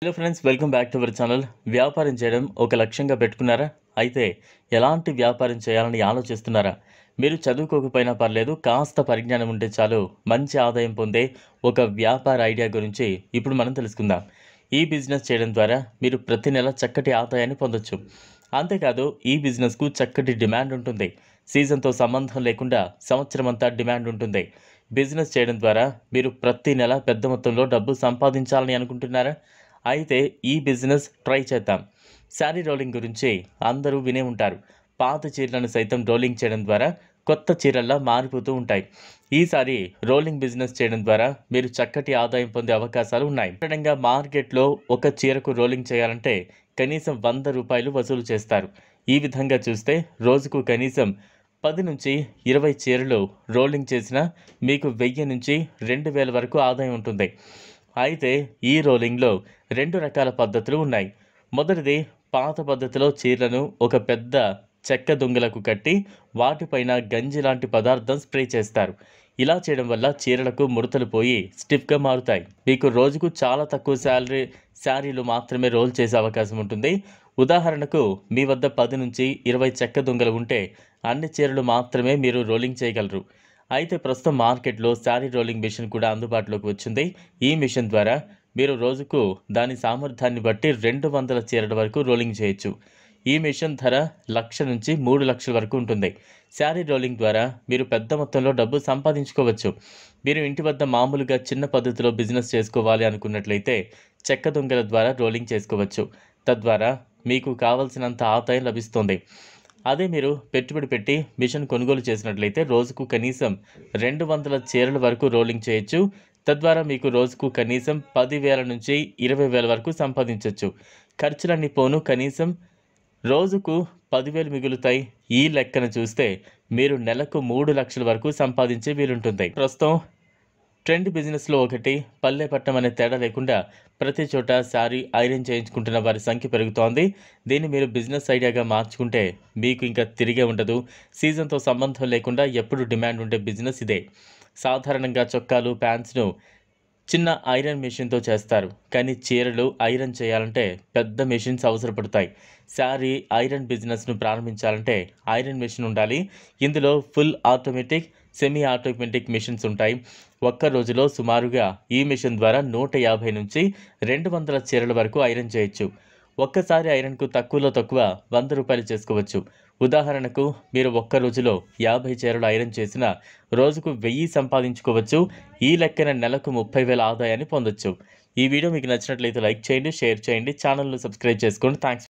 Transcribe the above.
Hello friends, welcome back to our channel. వ్యాపారం చేయడం ఒక లక్ష్యంగా పెట్టుకున్నారా? అయితే ఎలాంటి వ్యాపారం చేయాలని ఆలోచిస్తున్నారా? మీరు చదువుకోకపోయినా పర్లేదు, కాస్త పరిజ్ఞానం ఉంటే చాలు మంచి ఆదాయం పొందే ఒక వ్యాపార ఐడియా గురించి ఇప్పుడు మనం తెలుసుకుందాం. ఈ బిజినెస్ చేయడం ద్వారా మీరు ప్రతి నెల చక్కటి ఆదాయాన్ని పొందొచ్చు. అంతేకాదు, ఈ బిజినెస్కు చక్కటి డిమాండ్ ఉంటుంది. సీజన్తో సంబంధం లేకుండా సంవత్సరం అంతా డిమాండ్ ఉంటుంది. బిజినెస్ చేయడం ద్వారా మీరు ప్రతి నెల పెద్ద మొత్తంలో డబ్బు సంపాదించాలని అనుకుంటున్నారా? అయితే ఈ బిజినెస్ ట్రై చేద్దాం. శారీ రోలింగ్ గురించి అందరూ వినే ఉంటారు. పాత చీరలను సైతం రోలింగ్ చేయడం ద్వారా కొత్త చీరల్లా మారిపోతూ ఉంటాయి. ఈసారి రోలింగ్ బిజినెస్ చేయడం ద్వారా మీరు చక్కటి ఆదాయం పొందే అవకాశాలు ఉన్నాయి. సాధారణంగా మార్కెట్లో ఒక చీరకు రోలింగ్ చేయాలంటే కనీసం ₹100 వసూలు చేస్తారు. ఈ విధంగా చూస్తే రోజుకు కనీసం 10 నుంచి 20 చీరలు రోలింగ్ చేసినా మీకు 1000 నుంచి 2000 వరకు ఆదాయం ఉంటుంది. అయితే ఈ రోలింగ్లో 2 రకాల పద్ధతులు ఉన్నాయి. మొదటిది, పాత పద్ధతిలో చీరలను ఒక పెద్ద చెక్క దుంగలకు కట్టి వాటిపైన గంజి లాంటి పదార్థం స్ప్రే చేస్తారు. ఇలా చేయడం వల్ల చీరలకు ముడతలు పోయి స్టిఫ్గా మారుతాయి. మీకు రోజుకు చాలా తక్కువ శారీలు మాత్రమే రోల్ చేసే అవకాశం ఉంటుంది. ఉదాహరణకు, మీ వద్ద 10 నుంచి 20 చెక్క దుంగలు ఉంటే అన్ని చీరలు మాత్రమే మీరు రోలింగ్ చేయగలరు. అయితే ప్రస్తుతం మార్కెట్లో శారీ రోలింగ్ మిషన్ కూడా అందుబాటులోకి వచ్చింది. ఈ మిషన్ ద్వారా మీరు రోజుకు దాని సామర్థ్యాన్ని బట్టి 200 చీరల వరకు రోలింగ్ చేయొచ్చు. ఈ మిషన్ ధర 1,00,000 నుంచి 3,00,000 వరకు ఉంటుంది. శారీ రోలింగ్ ద్వారా మీరు పెద్ద మొత్తంలో డబ్బు సంపాదించుకోవచ్చు. మీరు ఇంటి వద్ద మామూలుగా చిన్న పద్ధతిలో బిజినెస్ చేసుకోవాలి అనుకున్నట్లయితే చెక్క దొంగల ద్వారా రోలింగ్ చేసుకోవచ్చు. తద్వారా మీకు కావలసినంత ఆదాయం లభిస్తుంది. అదే మీరు పెట్టుబడి పెట్టి మిషన్ కొనుగోలు చేసినట్లయితే రోజుకు కనీసం 200 చీరల వరకు రోలింగ్ చేయొచ్చు. తద్వారా మీకు రోజుకు కనీసం 10,000 నుంచి 20,000 వరకు సంపాదించవచ్చు. ఖర్చులన్నీ పోను కనీసం రోజుకు 10,000 మిగులుతాయి. ఈ లెక్కన చూస్తే మీరు నెలకు 3,00,000 వరకు సంపాదించే వీలుంటుంది. ప్రస్తుతం ట్రెండ్ బిజినెస్లో ఒకటి, పల్లె పట్టణం అనే తేడా లేకుండా ప్రతి చోట శారీ ఐరన్ చేయించుకుంటున్న వారి సంఖ్య పెరుగుతోంది. దీన్ని మీరు బిజినెస్ ఐడియాగా మార్చుకుంటే మీకు ఇంకా తిరిగే ఉండదు. సీజన్తో సంబంధం లేకుండా ఎప్పుడు డిమాండ్ ఉండే బిజినెస్ ఇదే. సాధారణంగా చొక్కాలు, ప్యాంట్స్ను చిన్న ఐరన్ మెషిన్తో చేస్తారు. కానీ చీరలు ఐరన్ చేయాలంటే పెద్ద మెషిన్స్ అవసరపడతాయి. శారీ ఐరన్ బిజినెస్ను ప్రారంభించాలంటే ఐరన్ మెషిన్ ఉండాలి. ఇందులో full automatic, semi automatic machines ఉంటాయి. ఒక్క రోజులో సుమారుగా ఈ మెషిన్ ద్వారా 150 నుంచి 200 చీరల వరకు ఐరన్ చేయొచ్చు. ఒక్కసారి ఐరన్కు తక్కువలో తక్కువ ₹100 చేసుకోవచ్చు. ఉదాహరణకు, మీరు ఒక్క రోజులో 50 చీరలు ఐరన్ చేసినా రోజుకు 1000 సంపాదించుకోవచ్చు. ఈ లెక్కన నెలకు 30,000 ఆదాయాన్ని పొందొచ్చు. ఈ వీడియో మీకు నచ్చినట్లయితే లైక్ చేయండి, షేర్ చేయండి, ఛానల్ను సబ్స్క్రైబ్ చేసుకోండి. థ్యాంక్స్.